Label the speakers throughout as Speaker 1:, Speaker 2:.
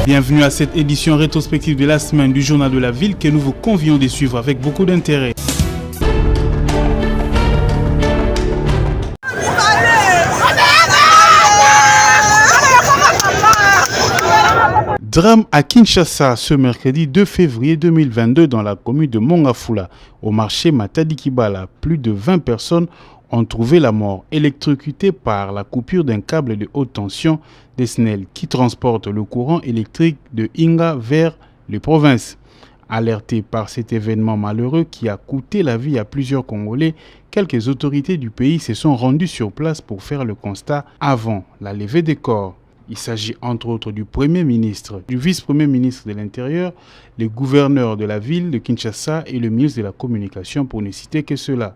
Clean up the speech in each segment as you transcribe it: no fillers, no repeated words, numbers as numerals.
Speaker 1: Bienvenue à cette édition rétrospective de la semaine du Journal de la Ville que nous vous convions de suivre avec beaucoup d'intérêt. Drame à Kinshasa ce mercredi 2 février 2022 dans la commune de Mongafula, au marché Matadi Kibala. Plus de 20 personnes ont trouvé la mort, électrocutées par la coupure d'un câble de haute tension des SNEL qui transporte le courant électrique de Inga vers les provinces. Alertés par cet événement malheureux qui a coûté la vie à plusieurs Congolais, quelques autorités du pays se sont rendues sur place pour faire le constat avant la levée des corps. Il s'agit entre autres du Premier ministre, du vice-premier ministre de l'Intérieur, le gouverneur de la ville de Kinshasa et le ministre de la Communication pour ne citer que cela.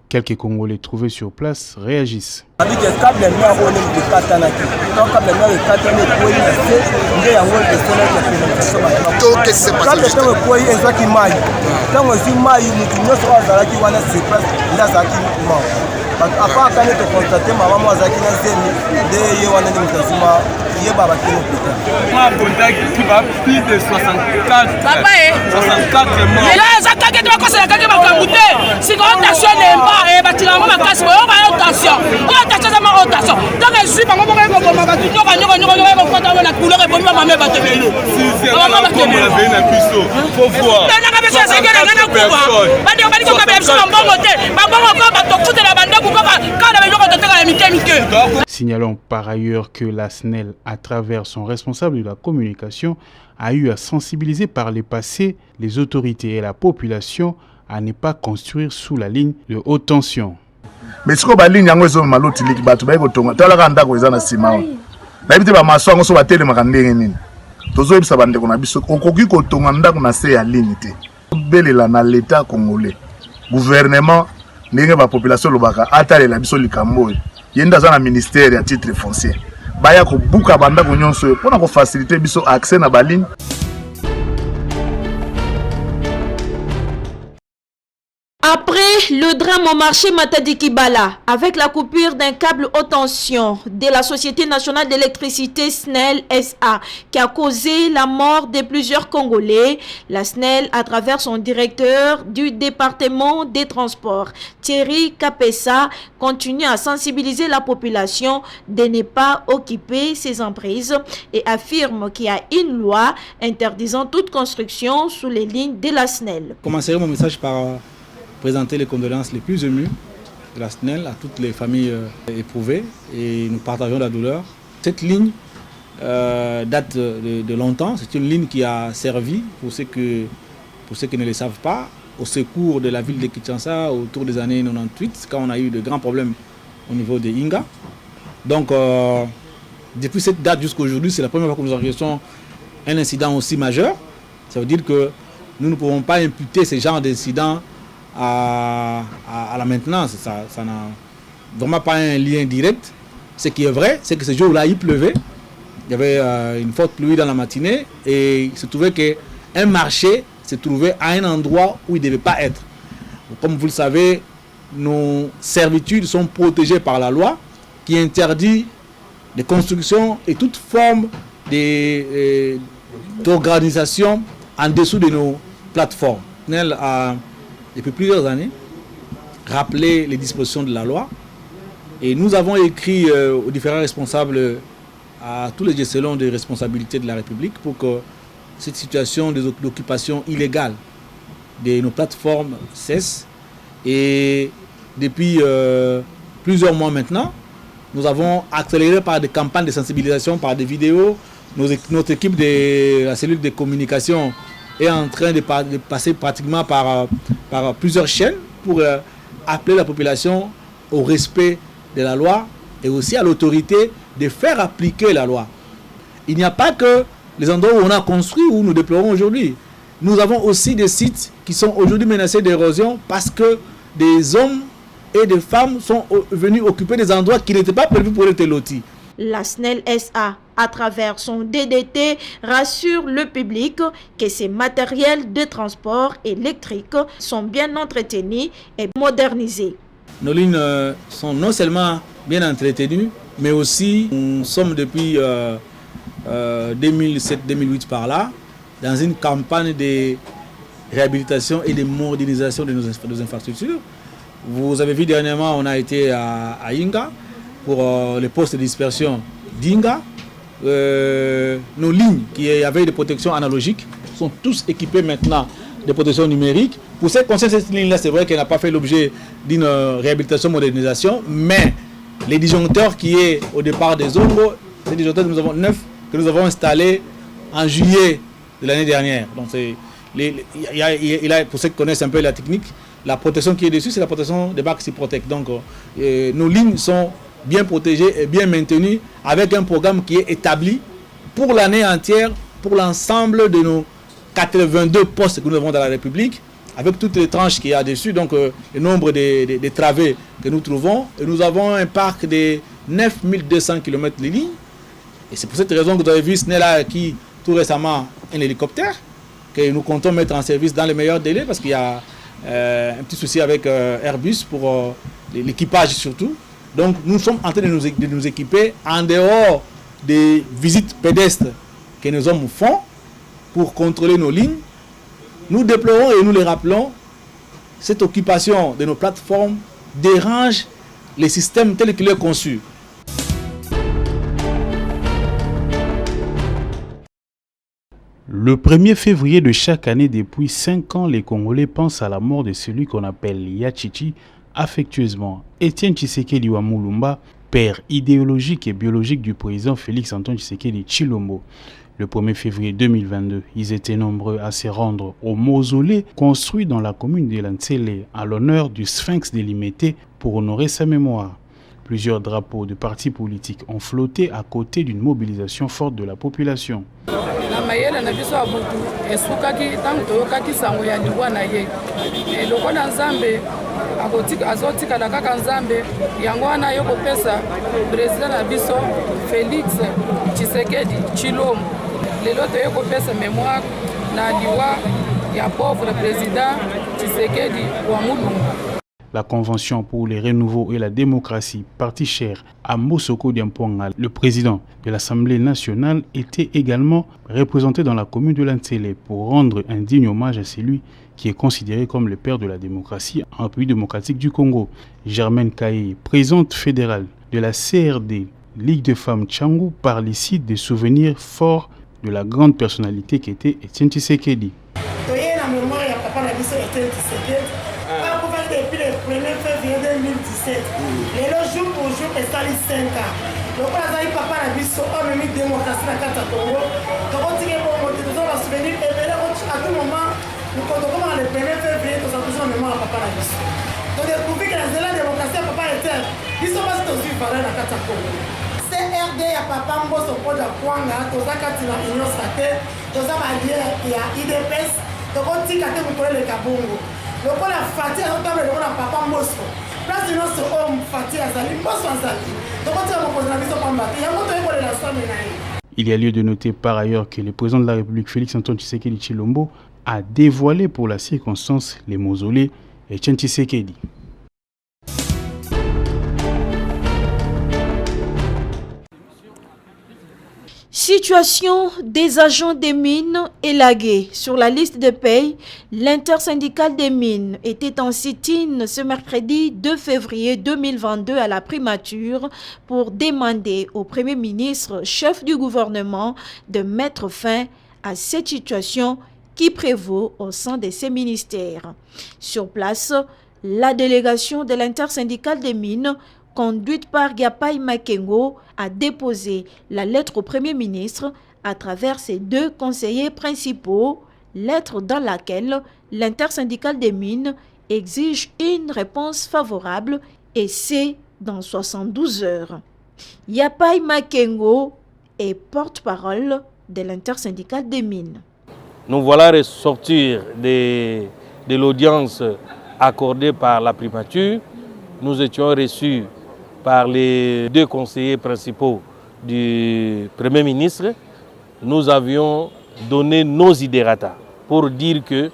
Speaker 1: Quelques Congolais trouvés sur place réagissent.
Speaker 2: Plus de 64 morts.
Speaker 1: Signalons par ailleurs que la SNEL, à travers son responsable de la communication, a eu à sensibiliser par le passé les autorités et la population à ne pas construire sous la ligne de haute tension.
Speaker 3: Mais si on a une ligne de maloti liki batu ba ikotonga tala kanda ko ezana sima na bité ba maswango so batele makandenge nini tozo ebisa bande ko na biso okoki ko tonga ndako na se ya ligne te belela na l'état congolais gouvernement ndenge ba population lobaka atalela biso likambo yenda za na ministère ya titre foncier baya ko buka banda ko nyonso pona ko faciliter biso accès na ba ligne.
Speaker 4: Après le drame au marché Matadi Kibala, avec la coupure d'un câble haute tension de la Société nationale d'électricité SNEL SA qui a causé la mort de plusieurs Congolais, la SNEL, à travers son directeur du département des transports, Thierry Kapessa, continue à sensibiliser la population de ne pas occuper ces emprises et affirme qu'il y a une loi interdisant toute construction sous les lignes de la SNEL.
Speaker 5: Commencerez mon message par présenter les condoléances les plus émues de la SNEL à toutes les familles éprouvées et nous partageons la douleur. Cette ligne date de longtemps, c'est une ligne qui a servi, pour ceux qui ne le savent pas, au secours de la ville de Kinshasa autour des années 98, quand on a eu de grands problèmes au niveau de Inga. Donc depuis cette date jusqu'à aujourd'hui, c'est la première fois que nous enregistrons un incident aussi majeur. Ça veut dire que nous ne pouvons pas imputer ce genre d'incident à la maintenance. Ça n'a vraiment pas un lien direct. Ce qui est vrai, c'est que ce jour-là, il pleuvait. Il y avait une forte pluie dans la matinée et il se trouvait qu'un marché se trouvait à un endroit où il ne devait pas être. Comme vous le savez, nos servitudes sont protégées par la loi qui interdit les constructions et toute forme d'organisation en dessous de nos plateformes. SNEL a, depuis plusieurs années, rappelé les dispositions de la loi et nous avons écrit aux différents responsables, à tous les échelons de responsabilité de la République pour que cette situation d'occupation illégale de nos plateformes cesse. Et depuis plusieurs mois maintenant. Nous avons accéléré par des campagnes de sensibilisation, par des vidéos. Notre équipe de la cellule de communication est en train de passer pratiquement par plusieurs chaînes pour appeler la population au respect de la loi et aussi à l'autorité de faire appliquer la loi. Il n'y a pas que les endroits où on a construit, où nous déplorons aujourd'hui. Nous avons aussi des sites qui sont aujourd'hui menacés d'érosion parce que des hommes et des femmes sont venus occuper des endroits qui n'étaient pas prévus pour être lotis.
Speaker 4: La SNEL SA, à travers son DDT, rassure le public que ces matériels de transport électrique sont bien entretenus et modernisés.
Speaker 5: Nos lignes sont non seulement bien entretenues, mais aussi nous sommes depuis 2007-2008 par là, dans une campagne de réhabilitation et de modernisation de nos infrastructures. Vous avez vu dernièrement, on a été à Inga pour les postes de dispersion d'Inga. Nos lignes qui avaient des protections analogiques sont tous équipées maintenant de protection numérique. Pour ce qui concerne cette ligne-là, c'est vrai qu'elle n'a pas fait l'objet d'une réhabilitation, modernisation, mais les disjoncteurs qui est au départ des Zongo, ces disjoncteurs nous avons 9 que nous avons installés en juillet de l'année dernière. Donc pour ceux qui connaissent un peu la technique, la protection qui est dessus, c'est la protection des bacs Cyprotec. Donc nos lignes sont bien protégées et bien maintenues avec un programme qui est établi pour l'année entière, pour l'ensemble de nos 82 postes que nous avons dans la République, avec toutes les tranches qu'il y a dessus, donc le nombre des travées que nous trouvons. Et nous avons un parc de 9200 km de lignes. Et c'est pour cette raison que vous avez vu SNEL a acquis tout récemment un hélicoptère que nous comptons mettre en service dans les meilleurs délais parce qu'il y a un petit souci avec Airbus pour l'équipage surtout. Donc nous sommes en train de nous équiper en dehors des visites pédestres que nos hommes font pour contrôler nos lignes. Nous déplorons et nous les rappelons, cette occupation de nos plateformes dérange les systèmes tels qu'ils sont conçus.
Speaker 1: Le 1er février de chaque année depuis 5 ans, les Congolais pensent à la mort de celui qu'on appelle Yachichi, affectueusement Étienne Tshisekedi wa Mulumba, père idéologique et biologique du président Félix Antoine Tshisekedi Tshilombo. Le 1er février 2022, ils étaient nombreux à se rendre au mausolée construit dans la commune de Lantsele à l'honneur du Sphinx délimité pour honorer sa mémoire. Plusieurs drapeaux de partis politiques ont flotté à côté d'une mobilisation forte de la population.
Speaker 6: Lelo toye kopesa mémoire na liwa ya pauvre président Tshisekedi wa Mulumba.
Speaker 1: La Convention pour les renouveaux et la démocratie, parti cher à Mosoko Diamponga, le président de l'Assemblée nationale, était également représenté dans la commune de Lantsele pour rendre un digne hommage à celui qui est considéré comme le père de la démocratie en République démocratique du Congo. Germaine Kaye, présidente fédérale de la CRD, Ligue de femmes Tchangou, parle ici des souvenirs forts de la grande personnalité qui était Étienne Tshisekedi.
Speaker 7: Depuis le 1er février 2017, le jour pour jour, c'est 5 ans. Donc, on a dit papa la biso, on a mis démocratie dans le Congo. Donc, on dit que nous avons souvenir et à tout moment, nous comptons le 1er février, nous avons toujours mémoire à papa la biso. Donc, découvrir que la démocratie à papa était, ils sont pas tous valeurs dans le Congo. CRD ya papa mboso poda kwanga toza kati na union sacrée toza barrière ya IDPS tokotika te mukolele kabongo lokola fati azotambe lokola papa mboso place nyonso oyo fati azali mboso azali tokotika mokonzi na biso pamba te yango toyekolela sami na ye.
Speaker 1: Il y a lieu de noter par ailleurs que le président de la République Félix Antoine Tshisekedi Tshilombo a dévoilé pour la circonstance les mausolées Étienne Tshisekedi.
Speaker 4: Situation des agents des mines élagués. Sur la liste de paye, l'intersyndicale des mines était en sit-in ce mercredi 2 février 2022 à la primature pour demander au Premier ministre, chef du gouvernement, de mettre fin à cette situation qui prévaut au sein de ces ministères. Sur place, la délégation de l'intersyndicale des mines conduite par Yapai Makengo, a déposé la lettre au Premier ministre à travers ses 2 conseillers principaux, lettre dans laquelle l'intersyndicale des mines exige une réponse favorable et c'est dans 72 heures. Yapai Makengo est porte-parole de l'intersyndicale des mines.
Speaker 8: Nous voilà ressortir de l'audience accordée par la primature. Nous étions reçus par les 2 conseillers principaux du Premier ministre. Nous avions donné nos idératas pour dire que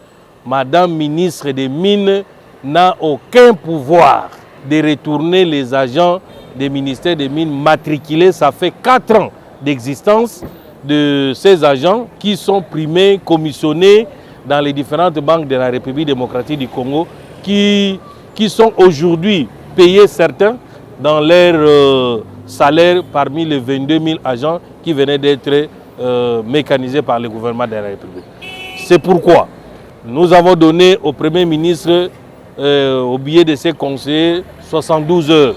Speaker 8: Madame ministre des Mines n'a aucun pouvoir de retourner les agents des ministères des Mines matriculés. Ça fait 4 ans d'existence de ces agents qui sont primés, commissionnés dans les différentes banques de la République démocratique du Congo, qui sont aujourd'hui payés certains dans leur salaire parmi les 22 000 agents qui venaient d'être mécanisés par le gouvernement de la République. C'est pourquoi nous avons donné au Premier ministre, au biais de ses conseillers, 72 heures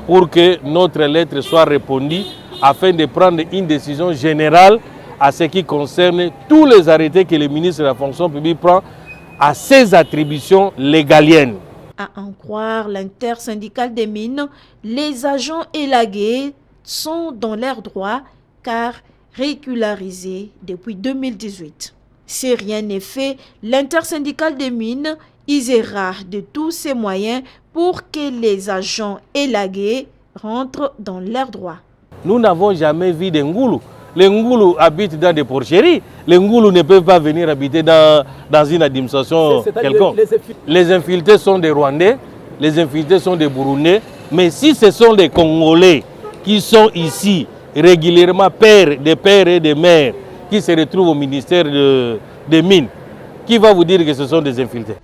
Speaker 8: pour que notre lettre soit répondue afin de prendre une décision générale à ce qui concerne tous les arrêtés que le ministre de la fonction publique prend à ses attributions légaliennes.
Speaker 4: À en croire l'intersyndicale des mines, les agents élagués sont dans leurs droits car régularisés depuis 2018. Si rien n'est fait, l'intersyndicale des mines usera de tous ses moyens pour que les agents élagués rentrent dans leurs droits.
Speaker 8: Nous n'avons jamais vu des Ngoulous. Les Ngoulous habitent dans des porcheries. Les Ngoulous ne peuvent pas venir habiter dans une administration quelconque. Les infiltrés sont des Rwandais, les infiltrés sont des Burundais. Mais si ce sont des Congolais qui sont ici régulièrement, des pères et des mères, qui se retrouvent au ministère des Mines, qui va vous dire que ce sont des infiltrés?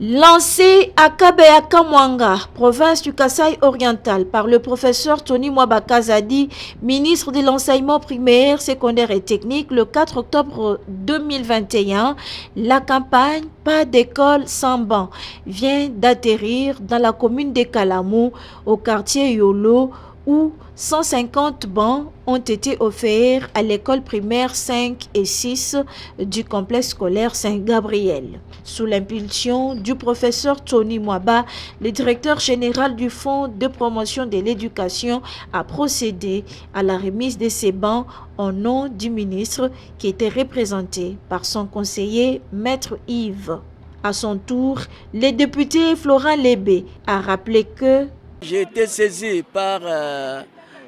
Speaker 4: Lancé à Kabeya Kamwanga, province du Kasaï oriental, par le professeur Tony Mwabakazadi, ministre de l'enseignement primaire, secondaire et technique, le 4 octobre 2021, la campagne Pas d'école sans banc vient d'atterrir dans la commune de Kalamou, au quartier Yolo, où 150 bancs ont été offerts à l'école primaire 5 et 6 du complexe scolaire Saint-Gabriel. Sous l'impulsion du professeur Tony Mwaba, le directeur général du Fonds de promotion de l'éducation a procédé à la remise de ces bancs au nom du ministre qui était représenté par son conseiller Maître Yves. À son tour, le député Florent Lébé a rappelé que
Speaker 9: j'ai été saisi par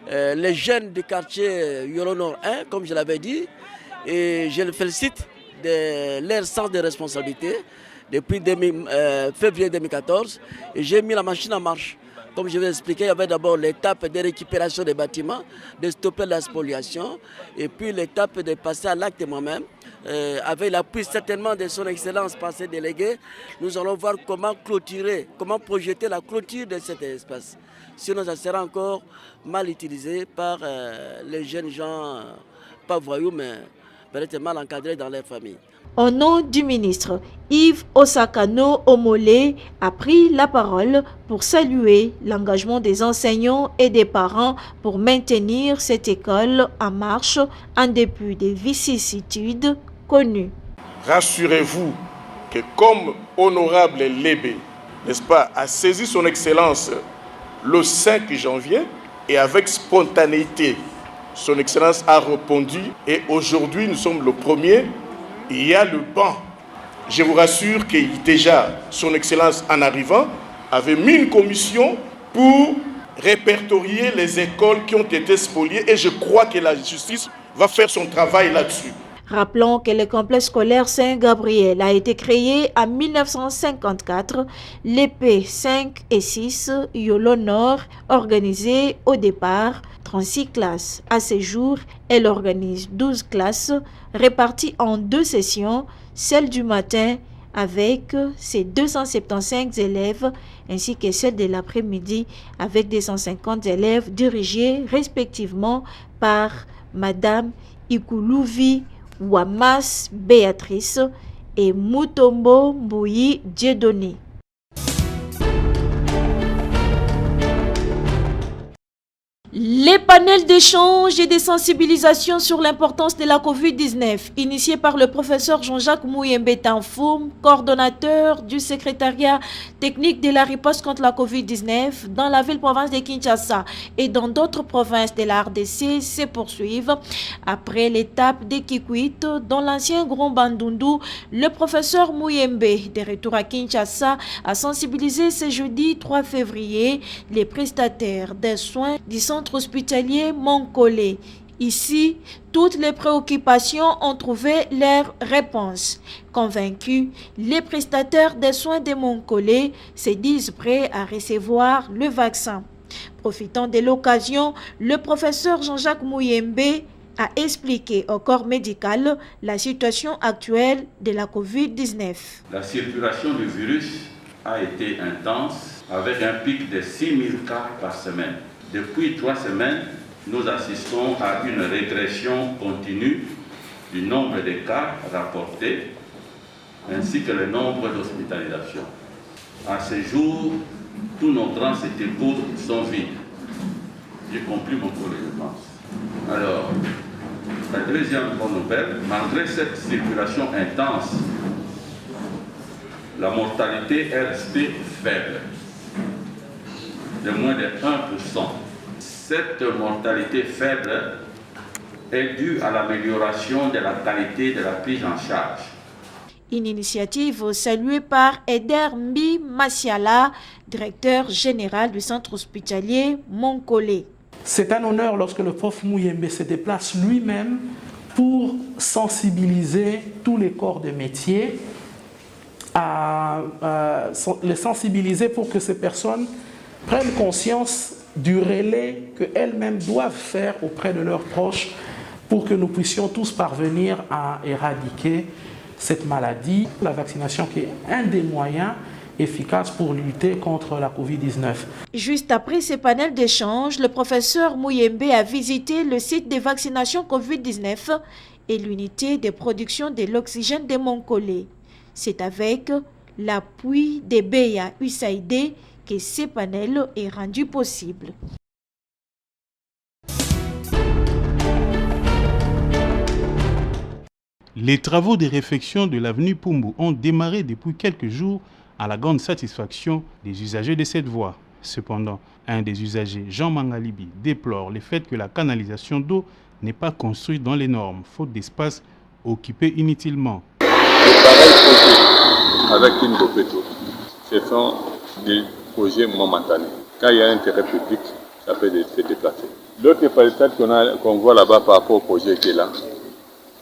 Speaker 9: les jeunes du quartier Yolo Nord 1, comme je l'avais dit, et je le félicite de leur sens de responsabilité depuis février 2014. Et j'ai mis la machine en marche. Comme je vais expliquer, il y avait d'abord l'étape de récupération des bâtiments, de stopper la spoliation, et puis l'étape de passer à l'acte moi-même. Avec l'appui certainement de son excellence par ses délégués, nous allons voir comment clôturer, comment projeter la clôture de cet espace. Sinon, ça sera encore mal utilisé par les jeunes gens, pas voyous, mais peut-être mal encadrés dans leur famille.
Speaker 4: Au nom du ministre, Yves Osakano Omolé a pris la parole pour saluer l'engagement des enseignants et des parents pour maintenir cette école en marche en dépit des vicissitudes connues.
Speaker 10: Rassurez-vous que comme honorable Lébé, n'est-ce pas, a saisi son excellence le 5 janvier et avec spontanéité, son excellence a répondu et aujourd'hui nous sommes le premier. Il y a le banc. Je vous rassure que déjà, son excellence en arrivant avait mis une commission pour répertorier les écoles qui ont été spoliées et je crois que la justice va faire son travail là-dessus.
Speaker 4: Rappelons que le complexe scolaire Saint-Gabriel a été créé en 1954. L'EP 5 et 6 Yolo Nord, organisé au départ 36 classes. À ce jour, elle organise 12 classes réparties en 2 sessions, celle du matin avec ses 275 élèves ainsi que celle de l'après-midi avec des 150 élèves dirigés respectivement par Madame Ikuluvi Wamas Béatrice et Mutombo Mbouyi Dieudonné. Les panels d'échange et de sensibilisation sur l'importance de la COVID-19, initiés par le professeur Jean-Jacques Mouyembe Tanfoum, coordonnateur du secrétariat technique de la riposte contre la COVID-19 dans la ville-province de Kinshasa et dans d'autres provinces de la RDC, se poursuivent. Après l'étape de Kikwit, dans l'ancien Grand Bandundu, le professeur Mouyembe, de retour à Kinshasa, a sensibilisé ce jeudi 3 février les prestataires des soins du centre hospitalier Moncolé. Ici, toutes les préoccupations ont trouvé leur réponse. Convaincus, les prestataires des soins de Moncolé se disent prêts à recevoir le vaccin. Profitant de l'occasion, le professeur Jean-Jacques Mouyembe a expliqué au corps médical la situation actuelle de la COVID-19.
Speaker 11: La circulation du virus a été intense avec un pic de 6 000 cas par semaine. Depuis 3 semaines, nous assistons à une régression continue du nombre de cas rapportés ainsi que le nombre d'hospitalisations. À ce jour, tous nos grands CTO sont vides, y compris mon collègue, je pense. Alors, la deuxième bonne nouvelle, malgré cette circulation intense, la mortalité est restée faible, de moins de 1%. Cette mortalité faible est due à l'amélioration de la qualité de la prise en charge.
Speaker 4: Une initiative saluée par Eder Mbi Masiala, directeur général du centre hospitalier Moncolé.
Speaker 12: C'est un honneur lorsque le prof Mouyembe se déplace lui-même pour sensibiliser tous les corps de métier, les sensibiliser pour que ces personnes prennent conscience du relais qu'elles-mêmes doivent faire auprès de leurs proches pour que nous puissions tous parvenir à éradiquer cette maladie. La vaccination qui est un des moyens efficaces pour lutter contre la COVID-19.
Speaker 4: Juste après ces panels d'échange, le professeur Mouyembe a visité le site de vaccination COVID-19 et l'unité de production de l'oxygène de Moncolé. C'est avec l'appui des BEA USAID que ces panels est rendu possible.
Speaker 1: Les travaux de réfection de l'avenue Pumbu ont démarré depuis quelques jours à la grande satisfaction des usagers de cette voie. Cependant, un des usagers, Jean Mangalibi, déplore le fait que la canalisation d'eau n'est pas construite dans les normes, faute d'espace occupé inutilement.
Speaker 13: Les pareils projets avec une Bopeto, ce sont des projets momentanés. Quand il y a un intérêt public, ça peut se déplacer. L'autre palissade qu'on voit là-bas par rapport au projet qui est là,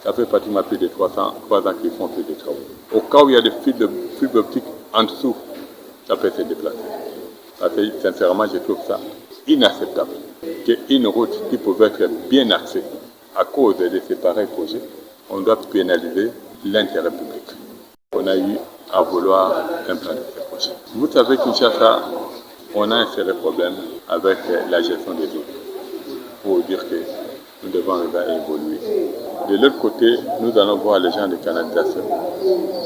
Speaker 13: ça fait pratiquement plus de 3 ans qu'ils font plus de travaux. Au cas où il y a des fils de fibre optique en dessous, ça peut se déplacer. Parce que sincèrement, je trouve ça inacceptable. Qu'une route qui pouvait être bien axée à cause de ces pareils projets, on doit pénaliser l'intérêt public. On a eu à vouloir implanter ces projets. Vous savez qu'à Kinshasa, on a un sérieux problème avec la gestion des eaux. Pour dire que nous devons arriver à évoluer. De l'autre côté, nous allons voir les gens de canalisation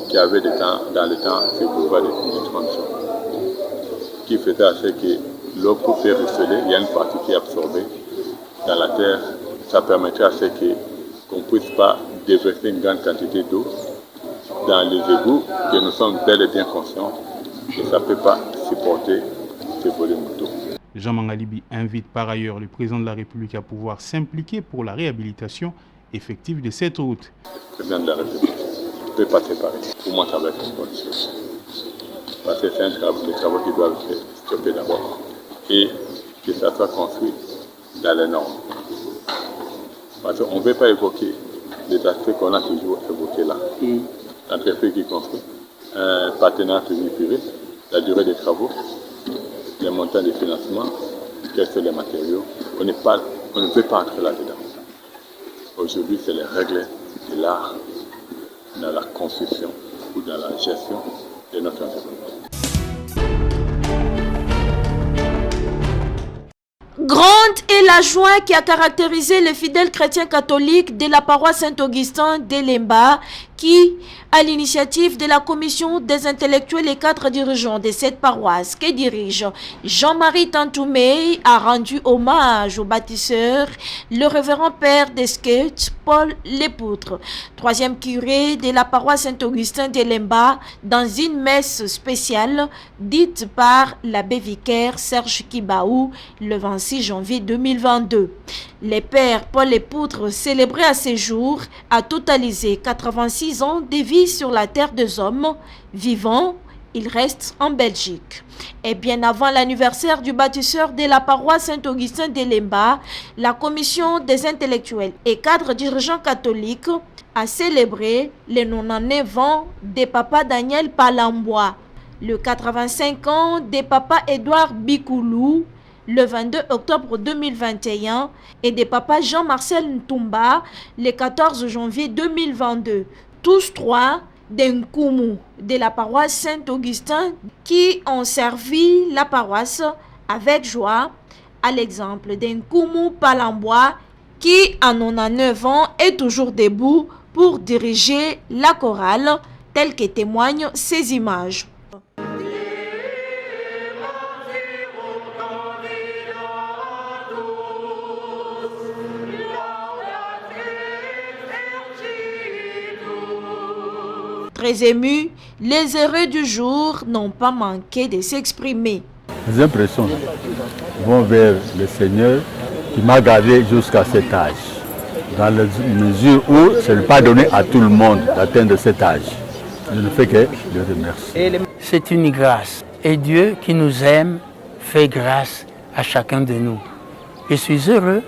Speaker 13: qui avaient dans le temps ces boulevards de transition, qui faisaient à ce que l'eau pouvait ruisseler, il y a une partie qui est absorbée dans la terre. Ça permettrait à ce qu'on ne puisse pas déverser une grande quantité d'eau dans les égouts, que nous sommes bel et bien conscients que ça ne peut pas supporter ces volumes d'eau.
Speaker 1: Jean Mangalibi invite par ailleurs le président de la République à pouvoir s'impliquer pour la réhabilitation effective de cette route.
Speaker 13: Le président de la République ne peut pas séparer. Pour moi, ça va être une bonne chose. Parce que c'est des travaux qui doivent être stoppés d'abord et que ça soit construit dans les normes. Parce qu'on ne veut pas évoquer les aspects qu'on a toujours évoqués là. L'entreprise qui construit, un partenaire public-privé, la durée des travaux, les montants de financement, quels sont les matériaux. On ne peut pas entrer là-dedans. Aujourd'hui, c'est les règles de l'art dans la construction ou dans la gestion de notre environnement.
Speaker 4: Grande et la joie qui a caractérisé les fidèles chrétiens catholiques de la paroisse Saint-Augustin d'Elemba qui, à l'initiative de la commission des intellectuels et cadres dirigeants de cette paroisse que dirige Jean-Marie Tantoumé, a rendu hommage au bâtisseur, le révérend père d'Esquet, Paul Lepoutre, troisième curé de la paroisse Saint-Augustin d'Elemba, dans une messe spéciale dite par l'abbé vicaire Serge Kibaou le 26 janvier 2022. Le père Paul Lepoutre, célébré à ces jours, a totalisé 86 ans de vie sur la terre des hommes. Vivant, il reste en Belgique. Et bien avant l'anniversaire du bâtisseur de la paroisse Saint-Augustin d'Elemba, la commission des intellectuels et cadres dirigeants catholiques a célébré les 99 ans de papa Daniel Palambois, le 85 ans de papa Édouard Bikoulou, le 22 octobre 2021, et de papa Jean-Marcel Ntumba, le 14 janvier 2022. Tous trois d'Nkumu de la paroisse Saint-Augustin qui ont servi la paroisse avec joie, à l'exemple d'Nkumu Palambois qui, à 99 ans, est toujours debout pour diriger la chorale, telle que témoignent ces images. Très émus, les heureux du jour n'ont pas manqué de s'exprimer.
Speaker 14: Les impressions vont vers le Seigneur qui m'a gardé jusqu'à cet âge, dans la mesure où ce n'est pas donné à tout le monde d'atteindre cet âge. Je ne fais que le remercier.
Speaker 15: C'est une grâce et Dieu qui nous aime fait grâce à chacun de nous. Je suis heureux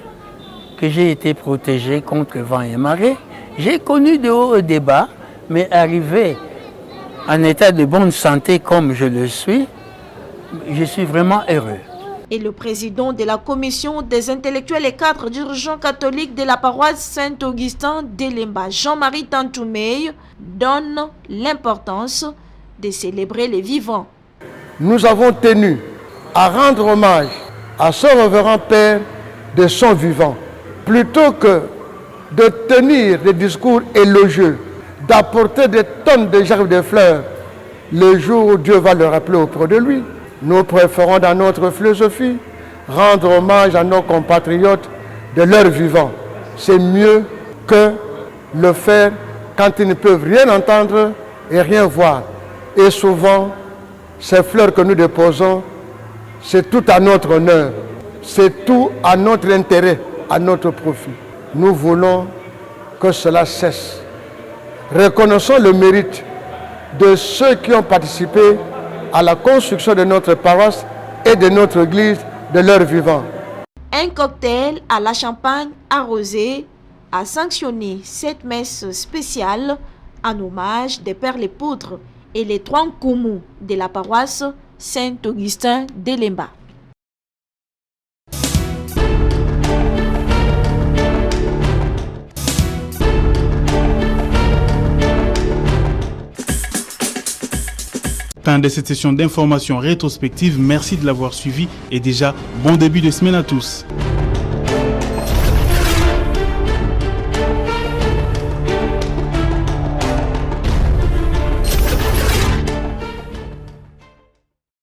Speaker 15: que j'ai été protégé contre vent et marée. J'ai connu de hauts et de bas, mais arrivé en état de bonne santé comme je le suis, je suis vraiment heureux.
Speaker 4: Et le président de la commission des intellectuels et cadres dirigeants catholiques de la paroisse Saint-Augustin d'Elemba, Jean-Marie Tantoumé, donne l'importance de célébrer les vivants.
Speaker 16: Nous avons tenu à rendre hommage à ce révérend père de son vivant, plutôt que de tenir des discours élogieux, d'apporter des tonnes de gerbes de fleurs le jour où Dieu va le rappeler auprès de lui. Nous préférons dans notre philosophie rendre hommage à nos compatriotes de leur vivant. C'est mieux que le faire quand ils ne peuvent rien entendre et rien voir. Et souvent, ces fleurs que nous déposons, c'est tout à notre honneur, c'est tout à notre intérêt, à notre profit. Nous voulons que cela cesse. Reconnaissons le mérite de ceux qui ont participé à la construction de notre paroisse et de notre église de leur vivant.
Speaker 4: Un cocktail à la champagne arrosé a sanctionné cette messe spéciale en hommage des pères Lepoutre et les trois Nkumu de la paroisse Saint-Augustin d'Elemba.
Speaker 1: Fin de cette session d'information rétrospective. Merci de l'avoir suivi et déjà bon début de semaine à tous.